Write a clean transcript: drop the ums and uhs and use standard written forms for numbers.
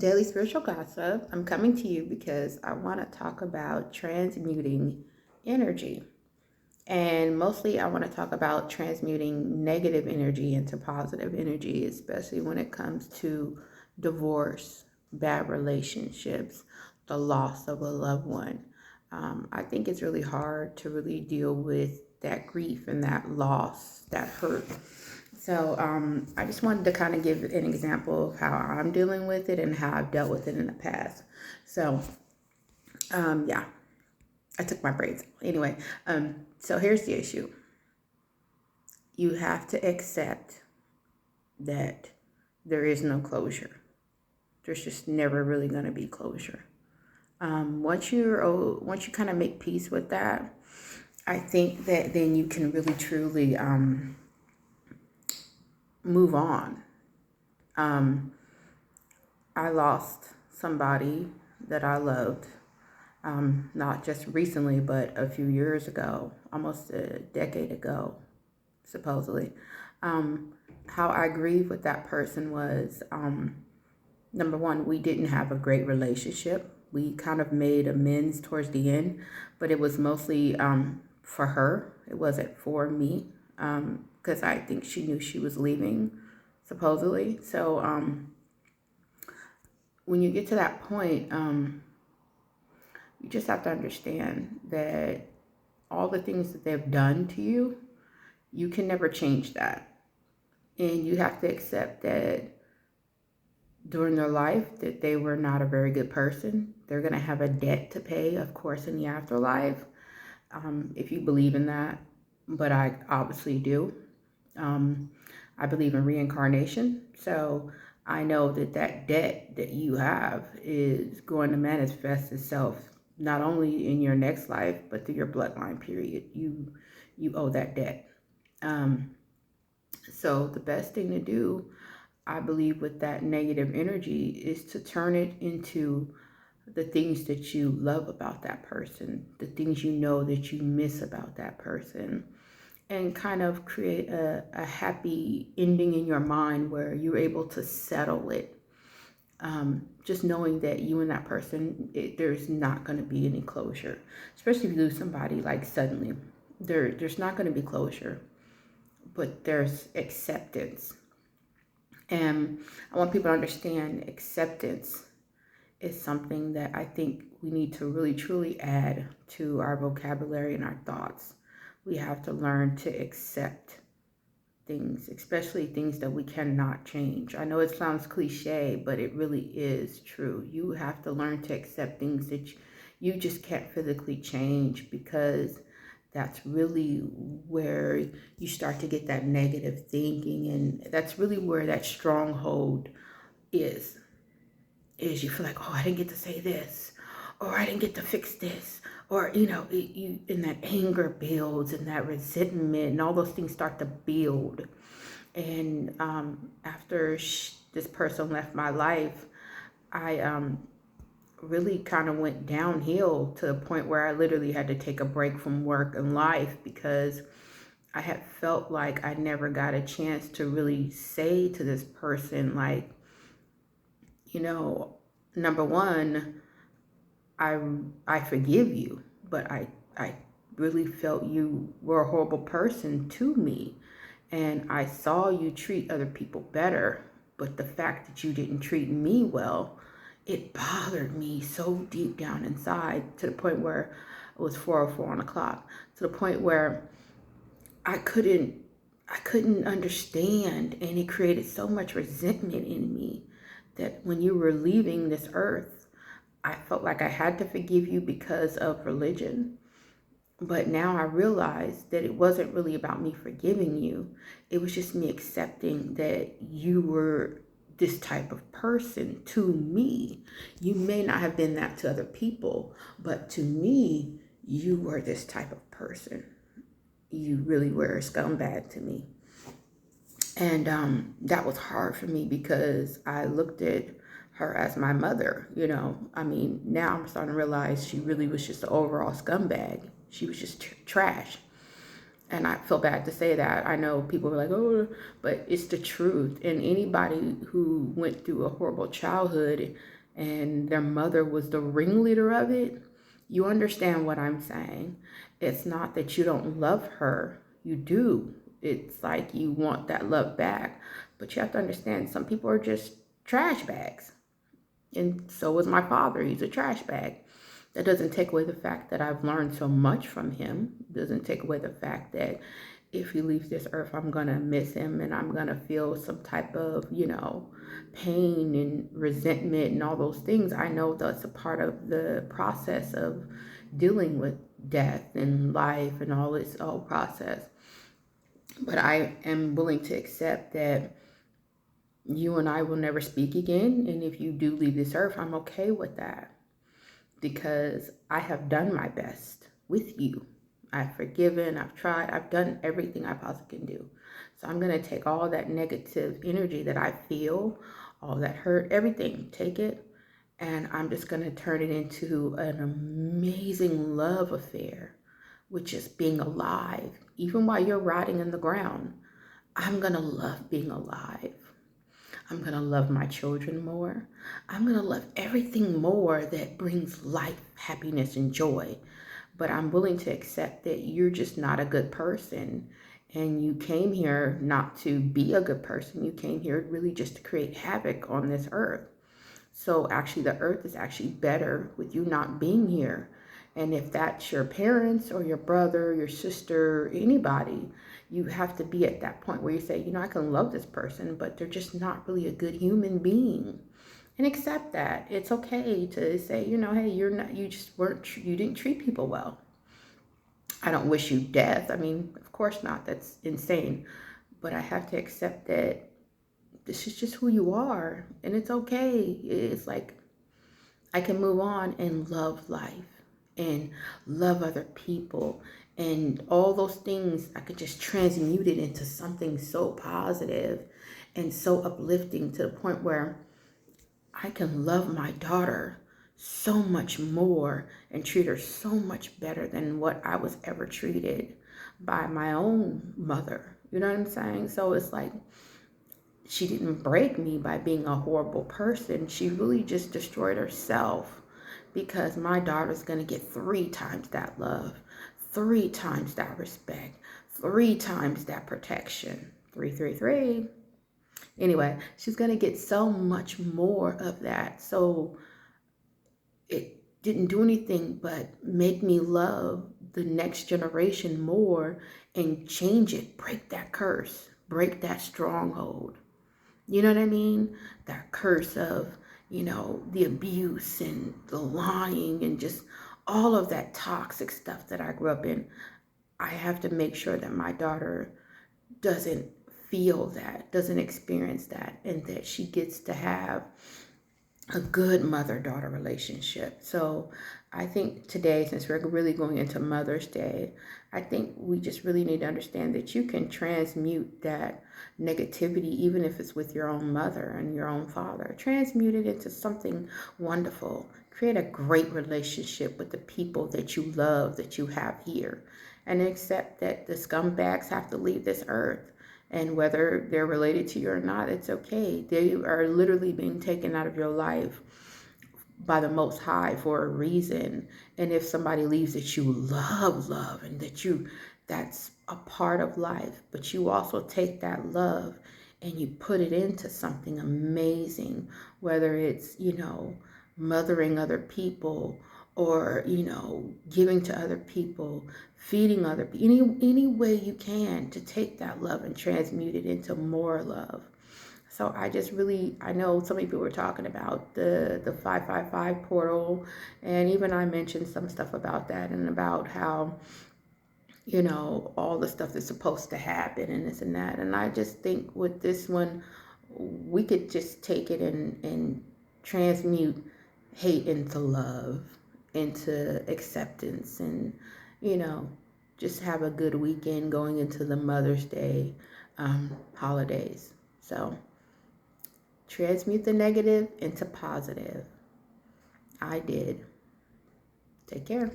Daily Spiritual Gossip. I'm coming to you because I want to talk about transmuting energy. And mostly, I want to talk about transmuting negative energy into positive energy, especially when it comes to divorce, bad relationships, the loss of a loved one. I think it's really hard to really deal with that grief and that loss, that hurt. So I just wanted to kind of give an example of how I'm dealing with it and how I've dealt with it in the past. So yeah, I took my braids. Anyway, so here's the issue. You have to accept that there is no closure. There's just never really going to be closure. Once you kind of make peace with that, I think that then you can really truly move on. I lost somebody that I loved, not just recently, but a few years ago, almost a decade ago, supposedly. How I grieved with that person was, number one, we didn't have a great relationship. We kind of made amends towards the end, but it was mostly for her. It wasn't for me, because I think she knew she was leaving, supposedly. So when you get to that point, you just have to understand that all the things that they've done to you, you can never change that. And you have to accept that during their life that they were not a very good person. They're going to have a debt to pay, of course, in the afterlife, if you believe in that. But I obviously do. I believe in reincarnation. So I know that that debt that you have is going to manifest itself not only in your next life, but through your bloodline period. You owe that debt. So the best thing to do, I believe, with that negative energy is to turn it into the things that you love about that person, the things you know that you miss about that person, and kind of create a happy ending in your mind where you're able to settle it. Just knowing that you and that person, there's not going to be any closure, especially if you lose somebody like suddenly. There's not going to be closure, but there's acceptance. And I want people to understand acceptance is something that I think we need to really truly add to our vocabulary and our thoughts. We have to learn to accept things, especially things that we cannot change. I know it sounds cliche, but it really is true. You have to learn to accept things that you just can't physically change, because that's really where you start to get that negative thinking, and that's really where that stronghold is you feel like, oh, I didn't get to say this, or I didn't get to fix this, or and that anger builds, and that resentment, and all those things start to build. And after this person left my life, I really kind of went downhill to the point where I literally had to take a break from work and life, because I had felt like I never got a chance to really say to this person, like, number one, I forgive you, but I really felt you were a horrible person to me, and I saw you treat other people better, but the fact that you didn't treat me well, it bothered me so deep down inside, to the point where it was 4:04 on the clock, to the point where I couldn't understand, and it created so much resentment in me that when you were leaving this earth, I felt like I had to forgive you because of religion. But now I realized that it wasn't really about me forgiving you. It was just me accepting that you were this type of person to me. You may not have been that to other people, but to me, you were this type of person. You really were a scumbag to me. And that was hard for me, because I looked at her as my mother, I mean, now I'm starting to realize she really was just an overall scumbag. She was just trash. And I feel bad to say that. I know people are like, oh, but it's the truth. And anybody who went through a horrible childhood and their mother was the ringleader of it, you understand what I'm saying. It's not that you don't love her, you do. It's like you want that love back. But you have to understand, some people are just trash bags. And so was my father. He's a trash bag. That doesn't take away the fact that I've learned so much from him. It doesn't take away the fact that if he leaves this earth, I'm going to miss him and I'm going to feel some type of, pain and resentment and all those things. I know that's a part of the process of dealing with death and life and all this whole process. But I am willing to accept that you and I will never speak again. And if you do leave this earth, I'm okay with that because I have done my best with you. I've forgiven, I've tried, I've done everything I possibly can do. So I'm going to take all that negative energy that I feel, all that hurt, everything, take it, and I'm just going to turn it into an amazing love affair, which is being alive. Even while you're rotting in the ground, I'm going to love being alive. I'm going to love my children more. I'm going to love everything more that brings life, happiness, and joy. But I'm willing to accept that you're just not a good person. And you came here not to be a good person. You came here really just to create havoc on this earth. So actually, the earth is actually better with you not being here. And if that's your parents or your brother, your sister, anybody, you have to be at that point where you say, I can love this person, but they're just not really a good human being. And accept that. It's okay to say, hey, you didn't treat people well. I don't wish you death. I mean, of course not. That's insane. But I have to accept that this is just who you are. And it's okay. It's like I can move on and love life and love other people and all those things. I could just transmute it into something so positive and so uplifting to the point where I can love my daughter so much more and treat her so much better than what I was ever treated by my own mother. You know what I'm saying? So it's like she didn't break me by being a horrible person. She really just destroyed herself because my daughter's going to get 3 times that love, 3 times that respect, 3 times that protection. 333. Anyway, she's going to get so much more of that. So it didn't do anything but make me love the next generation more and change it, break that curse, break that stronghold. You know what I mean? That curse of, the abuse and the lying and just all of that toxic stuff that I grew up in. I have to make sure that my daughter doesn't feel that, doesn't experience that, and that she gets to have a good mother-daughter relationship. So I think today, since we're really going into Mother's Day, I think we just really need to understand that you can transmute that negativity, even if it's with your own mother and your own father. Transmute it into something wonderful. Create a great relationship with the people that you love, that you have here. And accept that the scumbags have to leave this earth. And whether they're related to you or not, it's okay. They are literally being taken out of your life by the Most High for a reason. And if somebody leaves that you love, and that's a part of life, but you also take that love and you put it into something amazing, whether it's, mothering other people or, giving to other people, feeding other people, any way you can to take that love and transmute it into more love. So I know so many people were talking about the 555 portal, and even I mentioned some stuff about that and about how, all the stuff that's supposed to happen and this and that. And I just think with this one, we could just take it and transmute hate into love, into acceptance, and, you know, just have a good weekend going into the Mother's Day holidays. So transmute the negative into positive. I did. Take care.